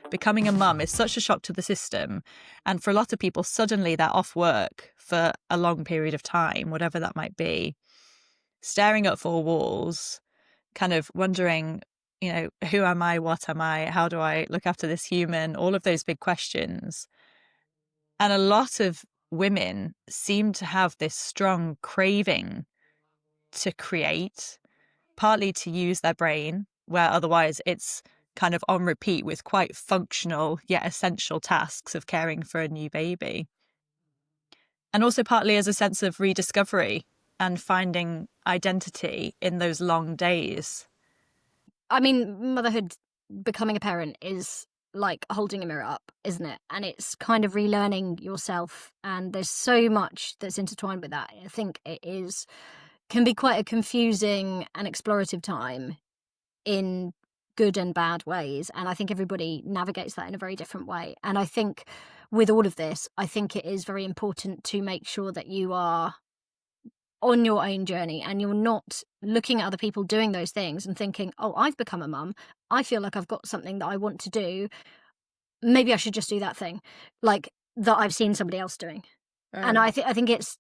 Becoming a mum is such a shock to the system. And for a lot of people, suddenly they're off work for a long period of time, whatever that might be, staring at four walls, kind of wondering, who am I? What am I? How do I look after this human? All of those big questions. And a lot of women seem to have this strong craving to create, partly to use their brain, where otherwise it's kind of on repeat with quite functional yet essential tasks of caring for a new baby. And also partly as a sense of rediscovery and finding identity in those long days. I mean, motherhood, becoming a parent is like holding a mirror up, isn't it? And it's kind of relearning yourself. And there's so much that's intertwined with that. I think can be quite a confusing and explorative time in good and bad ways. And I think everybody navigates that in a very different way. And I think with all of this, I think it is very important to make sure that you are on your own journey and you're not looking at other people doing those things and thinking, oh, I've become a mum. I feel like I've got something that I want to do. Maybe I should just do that thing, like that I've seen somebody else doing. And I think it's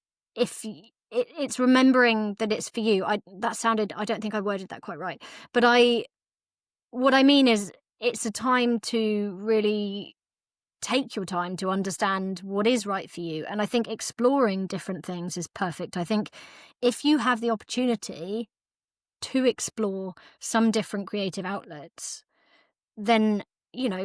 remembering that it's for you. I don't think I worded that quite right. But what I mean is it's a time to really take your time to understand what is right for you. And I think exploring different things is perfect. I think if you have the opportunity to explore some different creative outlets, then,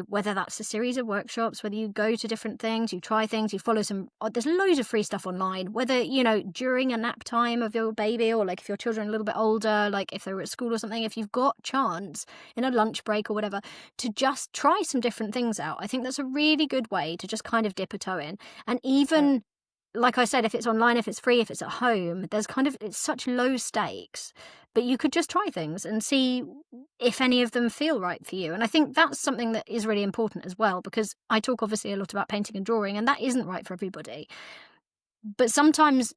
whether that's a series of workshops, whether you go to different things, you try things, you follow there's loads of free stuff online, whether, during a nap time of your baby, or like if your children are a little bit older, like if they were at school or something, if you've got chance in a lunch break or whatever, to just try some different things out. I think that's a really good way to just kind of dip a toe in. And even, like I said, if it's online, if it's free, if it's at home, it's such low stakes, but you could just try things and see if any of them feel right for you. And I think that's something that is really important as well, because I talk obviously a lot about painting and drawing, and that isn't right for everybody. But sometimes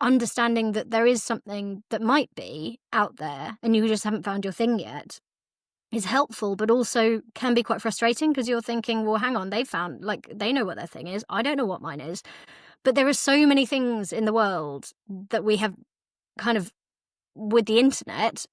understanding that there is something that might be out there and you just haven't found your thing yet is helpful, but also can be quite frustrating, because you're thinking, well, hang on, they know what their thing is. I don't know what mine is. But there are so many things in the world that we have kind of, with the internet,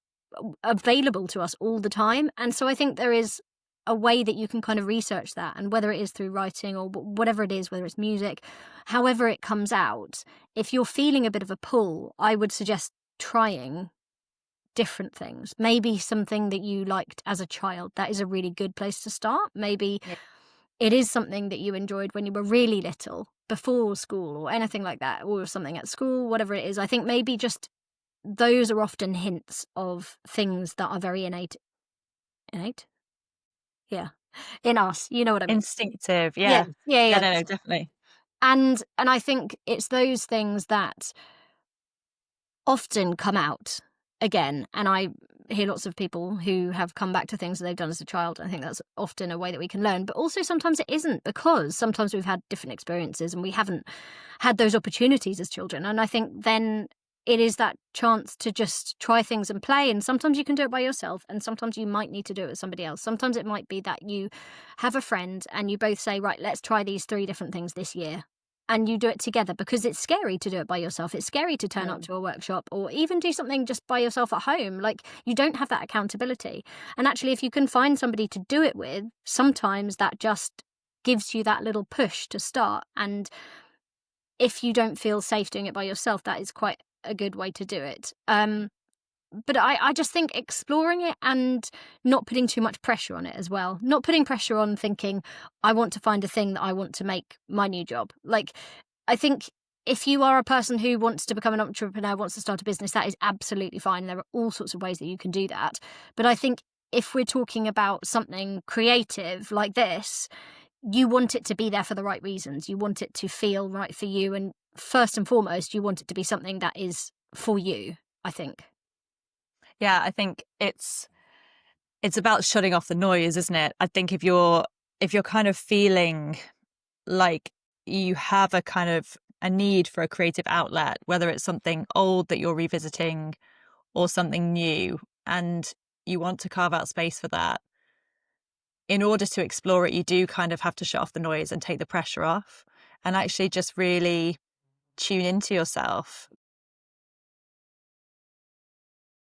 available to us all the time. And so I think there is a way that you can kind of research that, and whether it is through writing or whatever it is, whether it's music, however it comes out, if you're feeling a bit of a pull, I would suggest trying different things. Maybe something that you liked as a child. That is a really good place to start. Maybe it is something that you enjoyed when you were really little, before school or anything like that, or something at school, whatever it is. I think maybe just those are often hints of things that are very innate? Yeah. In us, you know what I mean? Instinctive, yeah. Yeah. No, definitely. And I think it's those things that often come out again. And I hear lots of people who have come back to things that they've done as a child. I think that's often a way that we can learn. But also sometimes it isn't, because sometimes we've had different experiences and we haven't had those opportunities as children. And I think then it is that chance to just try things and play. And sometimes you can do it by yourself, and sometimes you might need to do it with somebody else. Sometimes it might be that you have a friend and you both say, right, let's try these 3 different things this year. And you do it together, because it's scary to do it by yourself. It's scary to turn up to a workshop or even do something just by yourself at home. Like, you don't have that accountability. And actually, if you can find somebody to do it with, sometimes that just gives you that little push to start. And if you don't feel safe doing it by yourself, that is quite a good way to do it. But I just think exploring it and not putting too much pressure on it as well. Not putting pressure on thinking, I want to find a thing that I want to make my new job. Like, I think if you are a person who wants to become an entrepreneur, wants to start a business, that is absolutely fine. There are all sorts of ways that you can do that. But I think if we're talking about something creative like this, you want it to be there for the right reasons. You want it to feel right for you. And first and foremost, you want it to be something that is for you, I think. Yeah, I think it's about shutting off the noise, isn't it? I think if you're kind of feeling like you have a kind of a need for a creative outlet, whether it's something old that you're revisiting or something new, and you want to carve out space for that. In order to explore it, you do kind of have to shut off the noise and take the pressure off and actually just really tune into yourself.